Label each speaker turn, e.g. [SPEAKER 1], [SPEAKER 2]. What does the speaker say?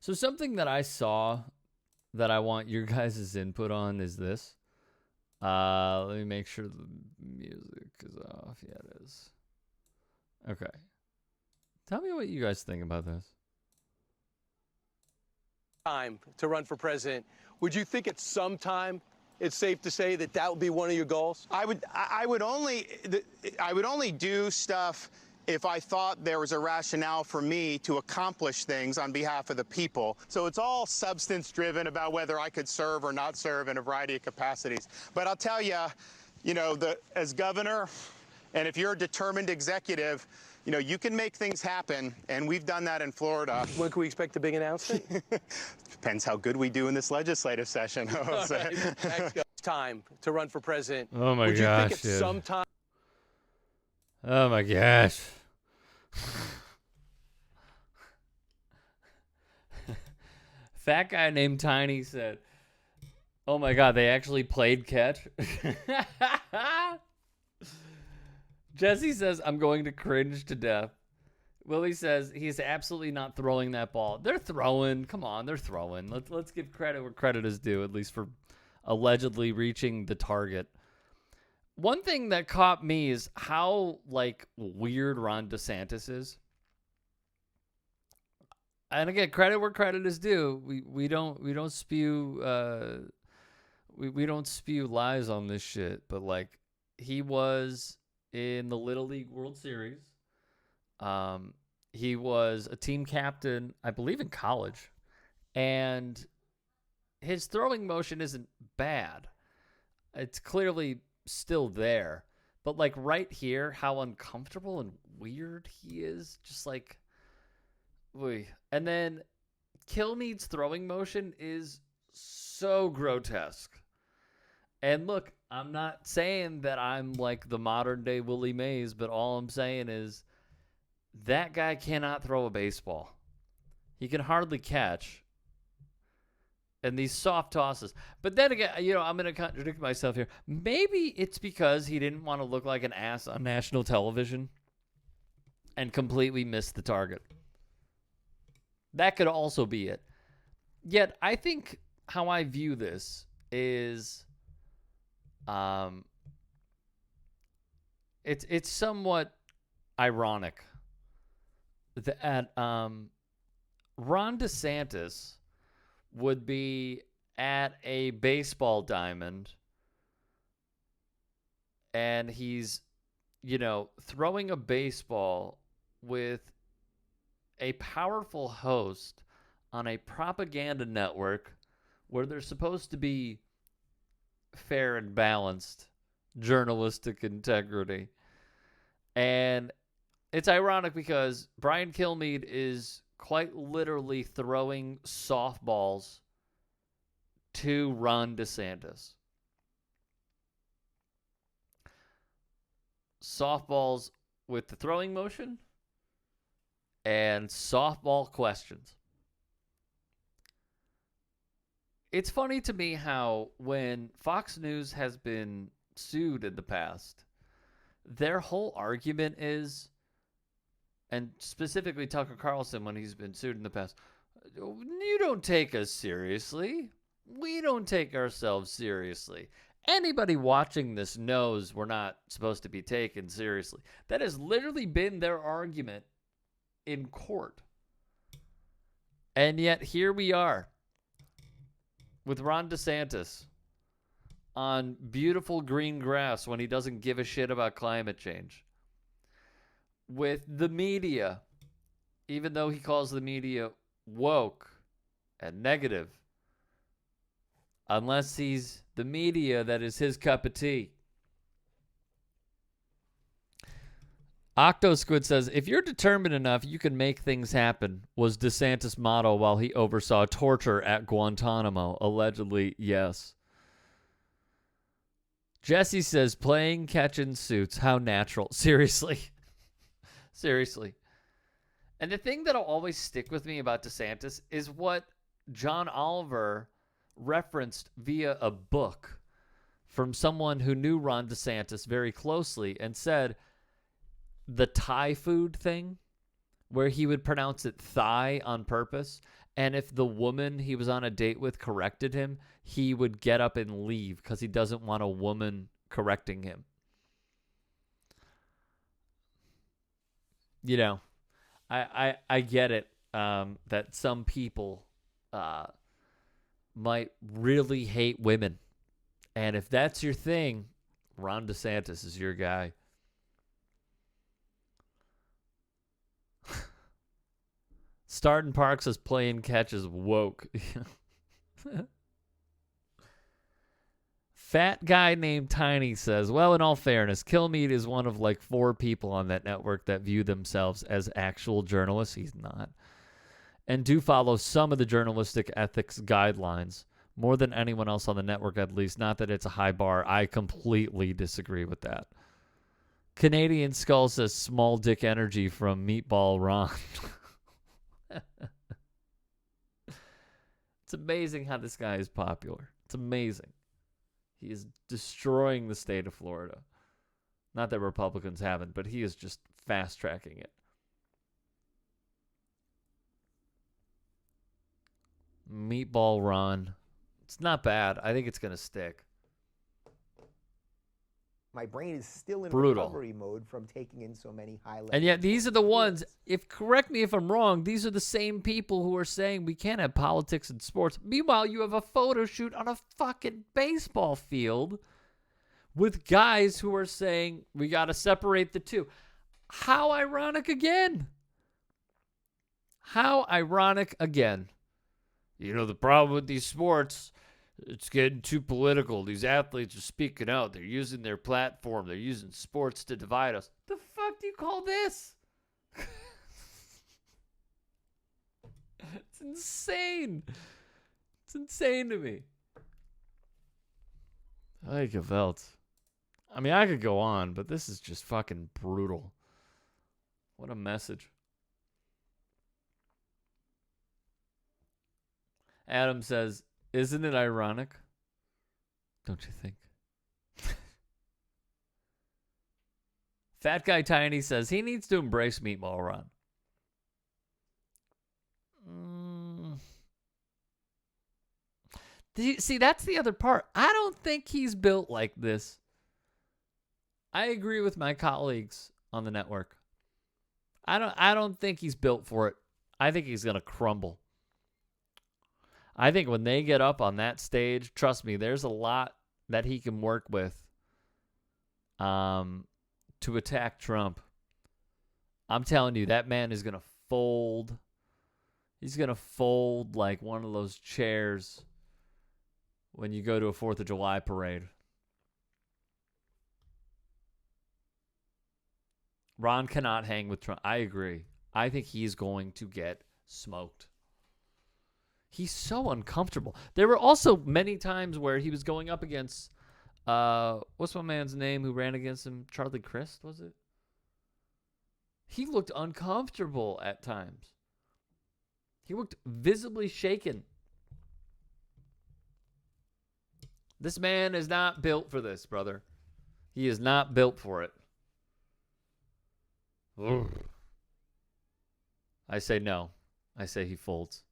[SPEAKER 1] So something that I saw that I want your guys' input on is this. Let me make sure the music is off. Yeah, it is. Okay. Tell me what you guys think about this.
[SPEAKER 2] Time to run for president. Would you think at some time it's safe to say that that would be one of your goals?
[SPEAKER 3] I would only do stuff if I thought there was a rationale for me to accomplish things on behalf of the people. So it's all substance driven about whether I could serve or not serve in a variety of capacities. But I'll tell you, as governor, and if you're a determined executive, you can make things happen, and we've done that in Florida.
[SPEAKER 2] When can we expect the big announcement?
[SPEAKER 3] Depends how good we do in this legislative session.
[SPEAKER 2] Right. Time to run for president.
[SPEAKER 1] Oh my
[SPEAKER 2] Would
[SPEAKER 1] gosh,
[SPEAKER 2] you think at some time?
[SPEAKER 1] Oh my gosh. Fat guy named Tiny said, "Oh my God, they actually played catch." Jesse says, "I'm going to cringe to death." Willie says he's absolutely not throwing that ball. They're throwing. Come on, they're throwing. Let's give credit where credit is due, at least for allegedly reaching the target. One thing that caught me is how weird Ron DeSantis is. And again, credit where credit is due. We don't spew we don't spew lies on this shit. But he was in the Little League World Series. He was a team captain, I believe, in college, and his throwing motion isn't bad. It's clearly still there, but right here, how uncomfortable and weird he is, just and then Kilmeade's throwing motion is so grotesque. And look, I'm not saying that I'm the modern day Willie Mays, but all I'm saying is that guy cannot throw a baseball. He can hardly catch. And these soft tosses. But then again, I'm going to contradict myself here. Maybe it's because he didn't want to look like an ass on national television and completely missed the target. That could also be it. Yet, I think how I view this is it's somewhat ironic that Ron DeSantis would be at a baseball diamond and he's, throwing a baseball with a powerful host on a propaganda network where they're supposed to be fair and balanced journalistic integrity. And it's ironic because Brian Kilmeade is quite literally throwing softballs to Ron DeSantis. Softballs with the throwing motion and softball questions. It's funny to me how when Fox News has been sued in the past, their whole argument is, and specifically Tucker Carlson when he's been sued in the past, you don't take us seriously. We don't take ourselves seriously. Anybody watching this knows we're not supposed to be taken seriously. That has literally been their argument in court. And yet here we are with Ron DeSantis on beautiful green grass when he doesn't give a shit about climate change. With the media, even though he calls the media woke and negative, unless he's the media that is his cup of tea. Octosquid says, if you're determined enough, you can make things happen, was DeSantis' motto while he oversaw torture at Guantanamo. Allegedly, yes. Jesse says, playing catch in suits. How natural. Seriously. Seriously. And the thing that'll always stick with me about DeSantis is what John Oliver referenced via a book from someone who knew Ron DeSantis very closely and said the Thai food thing, where he would pronounce it thigh on purpose. And if the woman he was on a date with corrected him, he would get up and leave because he doesn't want a woman correcting him. You know, I get it that some people might really hate women. And if that's your thing, Ron DeSantis is your guy. Starting Park says playing catch is woke. Fat guy named Tiny says, well, in all fairness, Kilmeade is one of like 4 people on that network that view themselves as actual journalists. He's not. And do follow some of the journalistic ethics guidelines. More than anyone else on the network, at least. Not that it's a high bar. I completely disagree with that. Canadian Skull says small dick energy from Meatball Ron. It's amazing how this guy is popular. It's amazing. He is destroying the state of Florida. Not that Republicans haven't, but he is just fast-tracking it. Meatball Ron. It's not bad. I think it's going to stick.
[SPEAKER 4] My brain is still in
[SPEAKER 1] Brutal.
[SPEAKER 4] recovery mode from taking in so many high-level.
[SPEAKER 1] And yet these are the ones, correct me if I'm wrong, these are the same people who are saying we can't have politics and sports. Meanwhile, you have a photo shoot on a fucking baseball field with guys who are saying we got to separate the two. How ironic again. How ironic again. You know, the problem with these sports, it's getting too political. These athletes are speaking out. They're using their platform. They're using sports to divide us. The fuck do you call this? It's insane. It's insane to me. I gewalt. I mean, I could go on, but this is just fucking brutal. What a message. Adam says, isn't it ironic? Don't you think? Fat Guy Tiny says he needs to embrace Meatball Ron. See, that's the other part. I don't think he's built like this. I agree with my colleagues on the network. I don't think he's built for it. I think he's going to crumble. I think when they get up on that stage, trust me, there's a lot that he can work with to attack Trump. I'm telling you, that man is going to fold. He's going to fold like one of those chairs when you go to a 4th of July parade. Ron cannot hang with Trump. I agree. I think he's going to get smoked. He's so uncomfortable. There were also many times where he was going up against, what's my man's name who ran against him? Charlie Crist, was it? He looked uncomfortable at times. He looked visibly shaken. This man is not built for this, brother. He is not built for it. Ugh. I say no. I say he folds.